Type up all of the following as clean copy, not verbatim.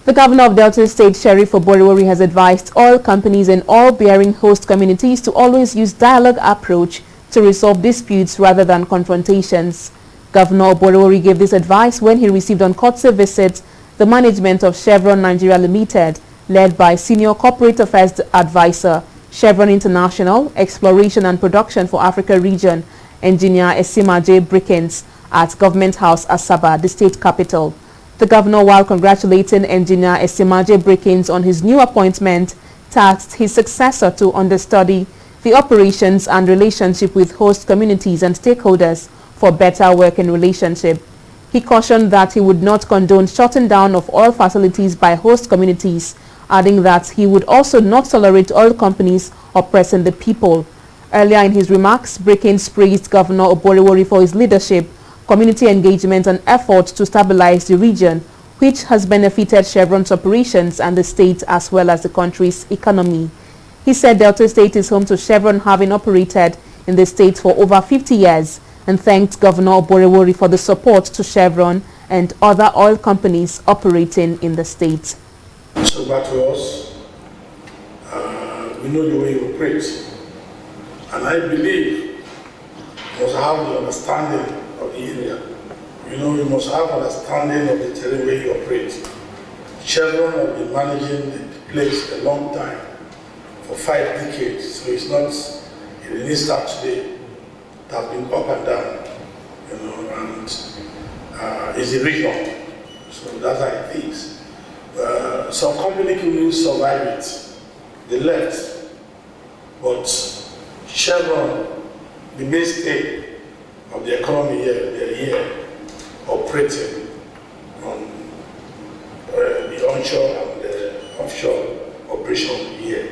The governor of Delta State, Sheriff Oborevwori, has advised all companies and all bearing host communities to always use dialogue approach to resolve disputes rather than confrontations. Governor Oborevwori gave this advice when he received on courtesy visit the management of Chevron Nigeria Limited, led by Senior Corporate Affairs Advisor, Chevron International, Exploration and Production for Africa Region, Engineer Esimaje Brickens, at Government House, Asaba, the state capital. The governor, while congratulating Engineer Esimaje Brickens on his new appointment, tasked his successor to understudy the operations and relationship with host communities and stakeholders for better working relationship. He cautioned that he would not condone shutting down of all facilities by host communities, adding that he would also not tolerate oil companies oppressing the people. Earlier in his remarks, Brickens praised Governor Oborevwori for his leadership, community engagement and efforts to stabilize the region, which has benefited Chevron's operations and the state as well as the country's economy. He said Delta State is home to Chevron, having operated in the state for over 50 years, and thanked Governor Oborevwori for the support to Chevron and other oil companies operating in the state. So back to us, we know the way you operate, and I believe you must have the understanding of the area. You must have understanding of the terrain where you operate. Chevron have been managing the place a long time, for 5 decades, so it's not, it didn't start today. It has been up and down, and it's a region, so that's how it is. Some company couldn't survive it. They left, but Chevron, the mainstay of the economy here, they're here operating on the onshore and the offshore operation here,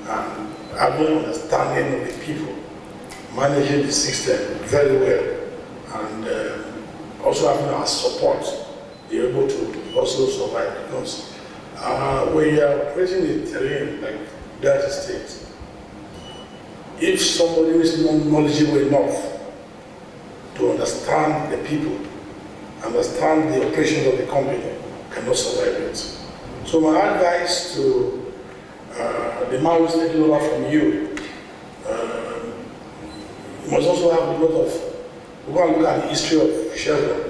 and having understanding of the people, managing the system very well, and also having our support, they're able to also survive, because when you are operating in terrain like Delta State, if somebody is not knowledgeable enough to understand the people, understand the operations of the company, cannot survive it. So my advice to the man who's taking over from you, you must also have a lot of, go and look at the history of Chevron.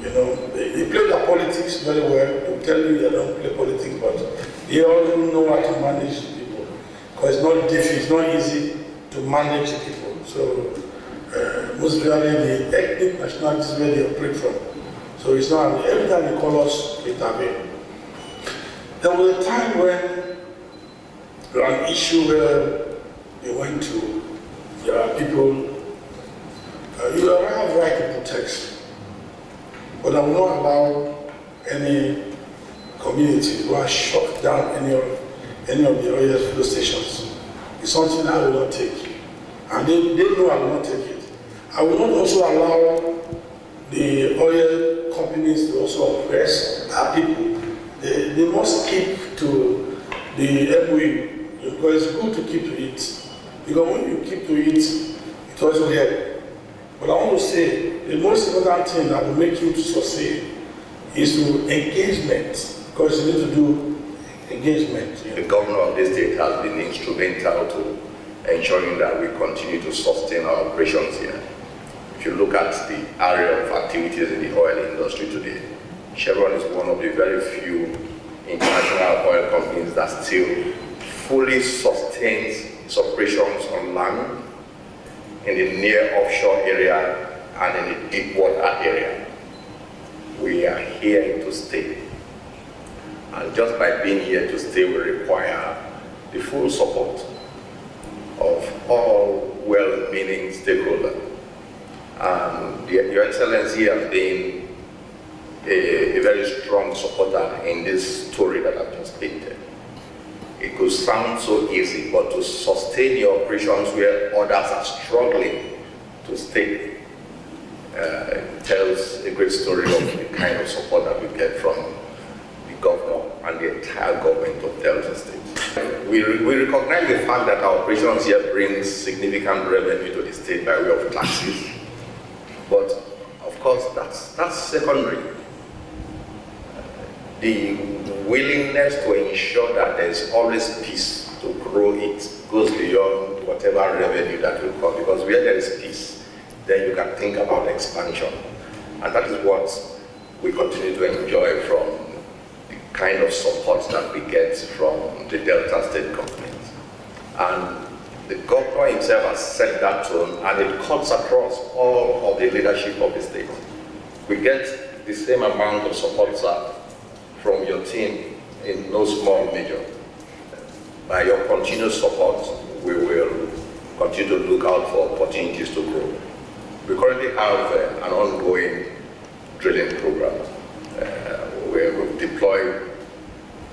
They play their politics very well. They tell you they don't play politics, but they also know how to manage the people. Because it's not easy to manage the people. So most really the ethnic nationalities where they operate from. So it's not, every time they call us, we intervene. There was a time when there was an issue where they went to, there are people, you have right to protect. But I will not allow any community to shut down any of the oil fuel stations. It's something I will not take. And they know I will not take it. I will not also allow the oil companies to also oppress our people. They must keep to the MOU, because it's good to keep to it. Because when you keep to it, it also helps. But I want to say, the most important thing that will make you to succeed is to engagement, because you need to do engagement. The governor of this state has been instrumental to ensuring that we continue to sustain our operations here. If you look at the area of activities in the oil industry today, Chevron is one of the very few international oil companies that still fully sustains its operations on land, in the near offshore area, and in the deep water area. We are here to stay. And just by being here to stay, we require the full support of all well-meaning stakeholders. Your Excellency has been a very strong supporter in this story that I've just painted. It could sound so easy, but to sustain your operations where others are struggling to stay tells a great story of the kind of support that we get from the governor and the entire government of Delta State. We recognize the fact that our operations here brings significant revenue to the state by way of taxes, but of course that's secondary. the willingness to ensure that there's always peace to grow it goes beyond whatever revenue that will come, because where there is peace, then you can think about expansion. And that is what we continue to enjoy from the kind of support that we get from the Delta State government. And the governor himself has set that tone, and it cuts across all of the leadership of the state. We get the same amount of support, sir, from your team in no small measure. By your continued support, we will continue to look out for opportunities to grow. We currently have an ongoing drilling program where we've deployed,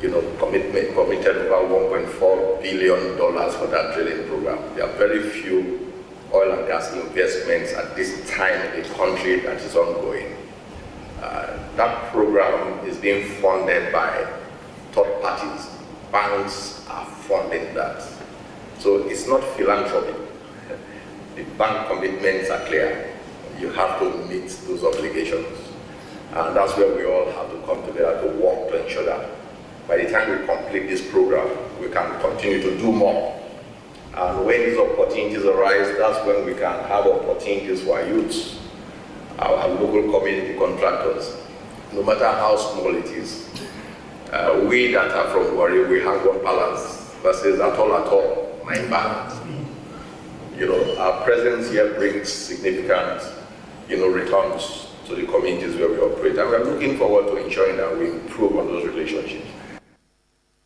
committed over $1.4 billion for that drilling program. There are very few oil and gas investments at this time in the country that is ongoing. That program is being funded by third parties. Banks are funding that. So it's not philanthropy. The bank commitments are clear. You have to meet those obligations. And that's where we all have to come together to work to ensure that by the time we complete this program, we can continue to do more. And when these opportunities arise, that's when we can have opportunities for our youths, our local community contractors, no matter how small it is. We that are from Oborevwori, we have one balance that says at all, my balance. Our presence here brings significant, returns to the communities where we operate. And we're looking forward to ensuring that we improve on those relationships.